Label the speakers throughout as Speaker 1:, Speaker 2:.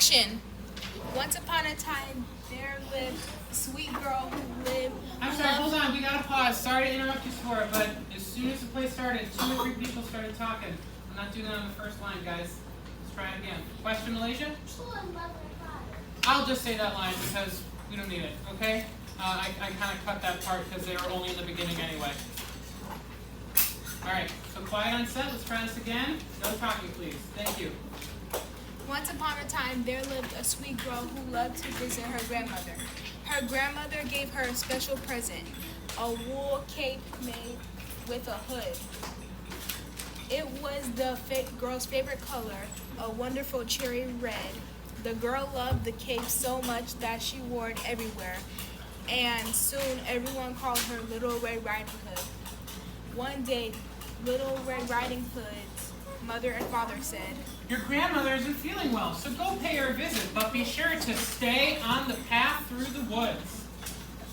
Speaker 1: Action! Once upon a time, there lived a sweet girl who lived.
Speaker 2: I'm sorry, hold on, we gotta pause. Sorry to interrupt you, Sora, but as soon as the play started, 2 or 3 people started talking. I'm not doing that on the first line, guys. Let's try it again. Question, Malaysia? I'll just say that line because we don't need it, okay? I kind of cut that part because they were only in the beginning anyway. Alright, so quiet on set. Let's try this again. No talking, please. Thank you.
Speaker 1: Once upon a time, there lived a sweet girl who loved to visit her grandmother. Her grandmother gave her a special present, a wool cape made with a hood. It was the girl's favorite color, a wonderful cherry red. The girl loved the cape so much that she wore it everywhere, and soon everyone called her Little Red Riding Hood. One day, Little Red Riding Hood's mother and father said,
Speaker 2: "Your grandmother isn't feeling well, so go pay her a visit, but be sure to stay on the path through the woods."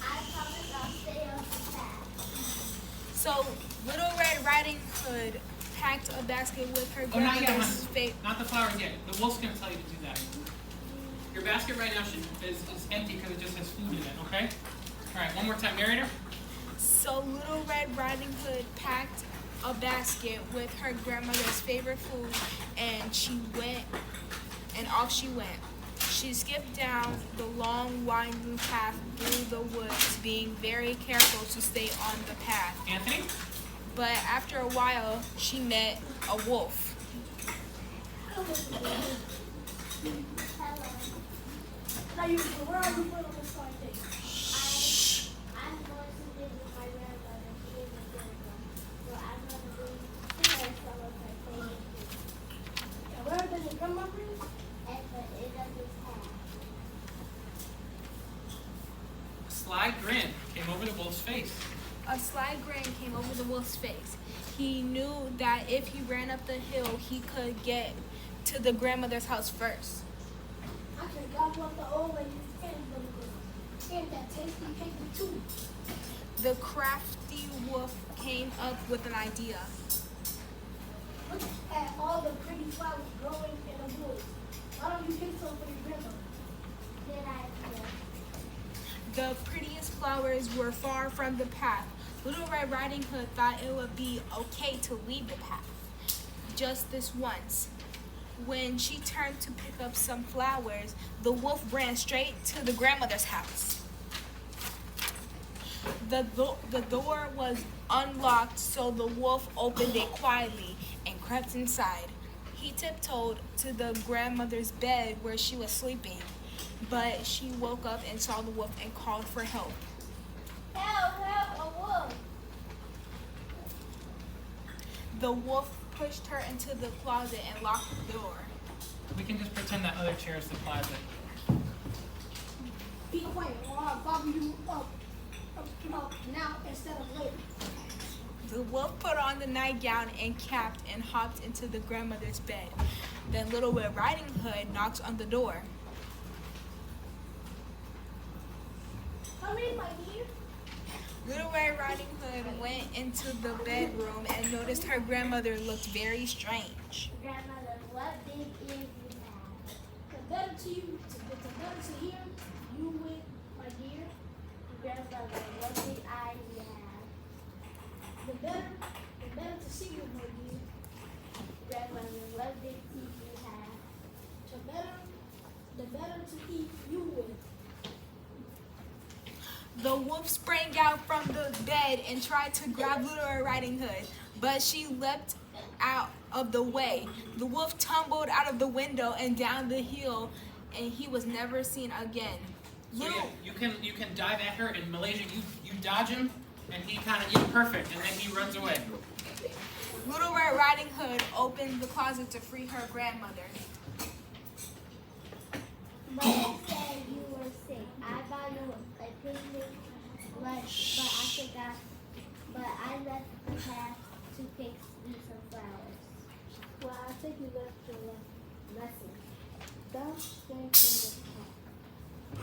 Speaker 3: I promise I'll stay on the path.
Speaker 1: So Little Red Riding Hood packed a basket with her
Speaker 2: Oh, not yet,
Speaker 1: grandmother's
Speaker 2: hon.
Speaker 1: favorite.
Speaker 2: Not the flowers yet. The wolf's gonna tell you to do that. Your basket right now is empty because it just has food in it, okay? Alright, one more time. Narrator?
Speaker 1: So Little Red Riding Hood packed a basket with her grandmother's favorite food, and off she went. She skipped down the long, winding path through the woods, being very careful to stay on the path.
Speaker 2: Anthony?
Speaker 1: But after a while, she met a wolf.
Speaker 3: Hello.
Speaker 4: Now where are you putting on this fine thing?
Speaker 3: I'm going to visit my grandmother. She is a good one. So I'm going to bring her some of her favorite food.
Speaker 4: And where does your grandma live?
Speaker 3: At the end of this path.
Speaker 2: A sly grin came over the wolf's face.
Speaker 1: A sly grin came over the wolf's face. He knew that if he ran up the hill, he could get to the grandmother's house first.
Speaker 4: I could gobble up the old lady's and that tasty paper too.
Speaker 1: The crafty wolf came up with an idea.
Speaker 4: Look at all the pretty flowers growing in the woods. Why don't you pick some for your grandmother?
Speaker 3: Then I
Speaker 1: The prettiest flowers were far from the path. Little Red Riding Hood thought it would be okay to leave the path just this once. When she turned to pick up some flowers, the wolf ran straight to the grandmother's house. The door was unlocked, so the wolf opened it quietly and crept inside. He tiptoed to the grandmother's bed where she was sleeping, but she woke up and saw the wolf and called for help.
Speaker 3: help, a wolf.
Speaker 1: The wolf pushed her into the closet and locked the door.
Speaker 2: We can just pretend that other chair is the closet.
Speaker 4: Be quiet or I'll gobble you up now instead of later.
Speaker 1: The wolf put on the nightgown and capped and hopped into the grandmother's bed. Then Little Red Riding Hood knocked on the door.
Speaker 4: Come in, my dear.
Speaker 1: Little Red Riding Hood went into the bedroom and noticed her grandmother looked very strange.
Speaker 3: Grandmother, what big ears you have?
Speaker 4: The better to you, the better to hear you with, my dear.
Speaker 3: Grandmother, what big eyes you have?
Speaker 4: The better to see you, my dear.
Speaker 3: Grandmother, what big teeth you have?
Speaker 4: The better to eat you with.
Speaker 1: The wolf sprang out from the bed and tried to grab Little Red Riding Hood, but she leapt out of the way. The wolf tumbled out of the window and down the hill, and he was never seen again.
Speaker 2: So
Speaker 1: Little,
Speaker 2: yeah, you can dive at her in Malaysia, you dodge him, and he kind of, you're perfect, and then he runs away.
Speaker 1: Little Red Riding Hood opened the closet to free her grandmother.
Speaker 3: Mother said you were sick. I bought you a picnic lunch, but I forgot. But I left the path to pick you some flowers.
Speaker 4: Well, I think you left your
Speaker 3: Lesson. Don't stray from the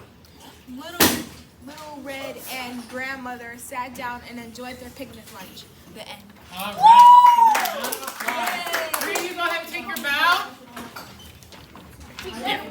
Speaker 3: path.
Speaker 1: Little Red and grandmother sat down and enjoyed their picnic lunch. The end.
Speaker 2: All right. Three of you go ahead and take your bow. Get